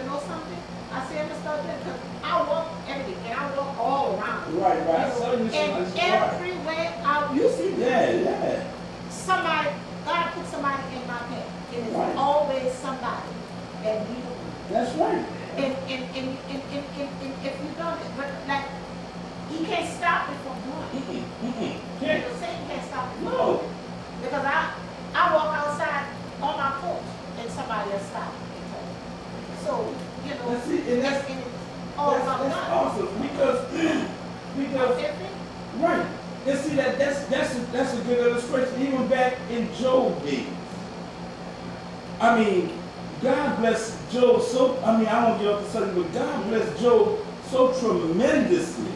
know something? I said, I'm gonna start that because I walk every day and I walk all around. Right, right. So you And everywhere I, you see me. yeah. Somebody, God put somebody in my path. And it's Right. always somebody that needs me. That's right. And if you don't, but like, he can't stop it from doing it. Can't. Satan can't stop it. No. Because I walk outside on my porch and somebody else stop me. So, you know, That's it, and that's all that's about God. awesome because right. And see that's a good illustration. Even back in Job days. I mean, God blessed Job so, I don't get off the subject, but God blessed Job so tremendously.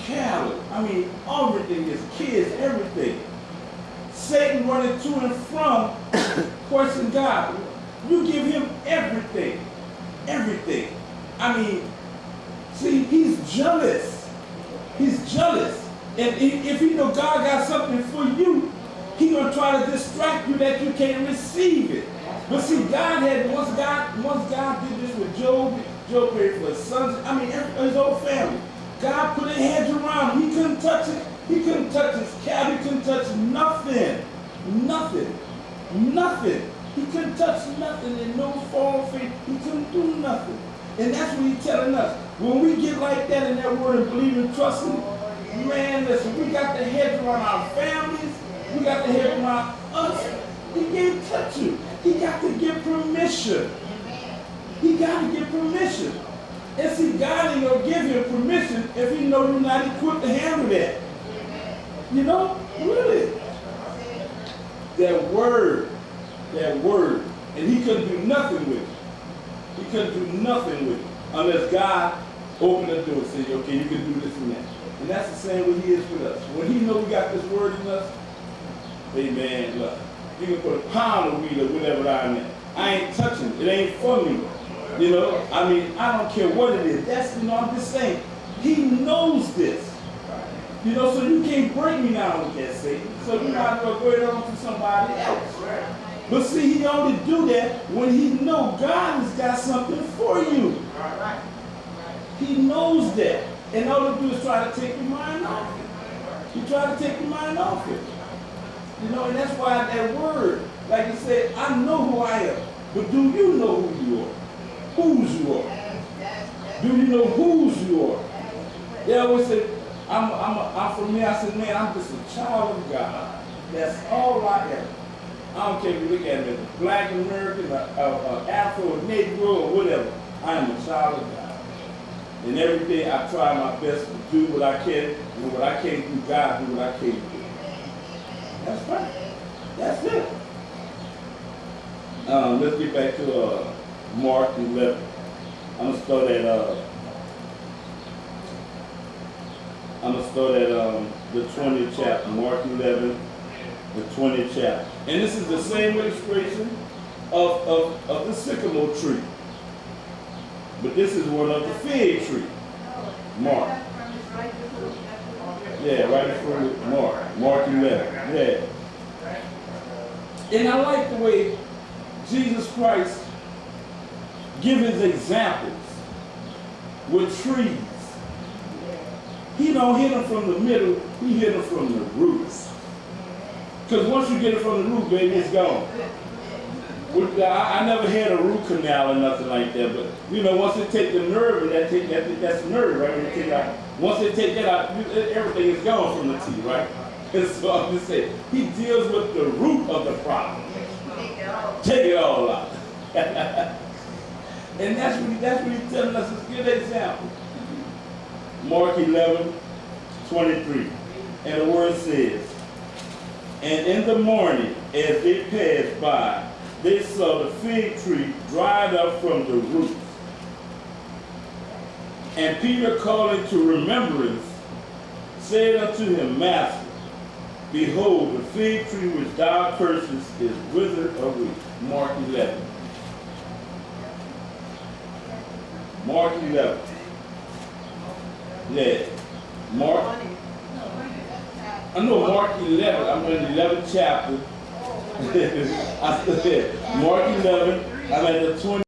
Cattle, everything, his kids, everything. Satan running to and from, question God. You give him everything. Everything. See, he's jealous. He's jealous. And if he know God got something for you, he gonna try to distract you that you can't receive it. But see, God had, once God did this with Job, Job prayed for his sons, his whole family. God put a hedge around him. He couldn't touch it. He couldn't touch his cattle. He couldn't touch nothing. Nothing. Nothing. He couldn't touch nothing. And no fall faith. He couldn't do nothing. And that's what he's telling us. When we get like that in that word and believe and trust him, man, listen, we got the hedge around our families. We got the hedge around us. He can't touch you. He got to get permission. He got to get permission. And see, God ain't going to give you permission if he know you're not equipped to handle that. You know? Really. That word. And he couldn't do nothing with it. He couldn't do nothing with it unless God opened the door and said, okay, you can do this and that. And that's the same way he is with us. When he know we got this word in us, amen, look, you can put a pound of weed or whatever I'm in. I ain't touching it. It ain't for me. You know, I don't care what it is. That's, I'm just saying, he knows this. You know, so you can't break me down with that, Satan. So you might as well go it on to somebody else. But see, he only do that when he know God has got something for you. He knows that. And all he do is try to take your mind off it. He try to take your mind off it. You know, and that's why that word, like you said, I know who I am. But do you know who you are? Whose you are? Do you know whose you are? They always say, I'm from me. I said, man, I'm just a child of God. That's all I am. I don't care if you look at me as a black American, Afro, Negro, or whatever. I am a child of God. And every day I try my best to do what I can, and what I can't do, God do what I can't do. That's right. That's it. Let's get back to Mark 11. I'm gonna start at the 20th chapter, Mark 11, the 20th chapter. And this is the same illustration of the sycamore tree. But this is one of the fig tree. Mark. Yeah, right in front of Mark 11. Yeah. And I like the way Jesus Christ gives his examples with trees. He don't hit them from the middle, he hit them from the roots. Because once you get it from the root, baby, it's gone. I never had a root canal or nothing like that, but you know, once they take the nerve, and that's nerve, right? When they take out, once they take that out, everything is gone from the teeth, right? And so I'm just saying, he deals with the root of the problem. Take it all out. And that's what he's telling us. Let's give an example. Mark 11:23. And the word says, and in the morning, as they passed by, they saw the fig tree dried up from the roots. And Peter, calling to remembrance, said unto him, Master, behold, the fig tree which thou cursest is withered away. Mark 11. Mark 11. Yeah. Mark. I know Mark 11. I'm in the 11th chapter. I said Mark 11. I'm at the 20th.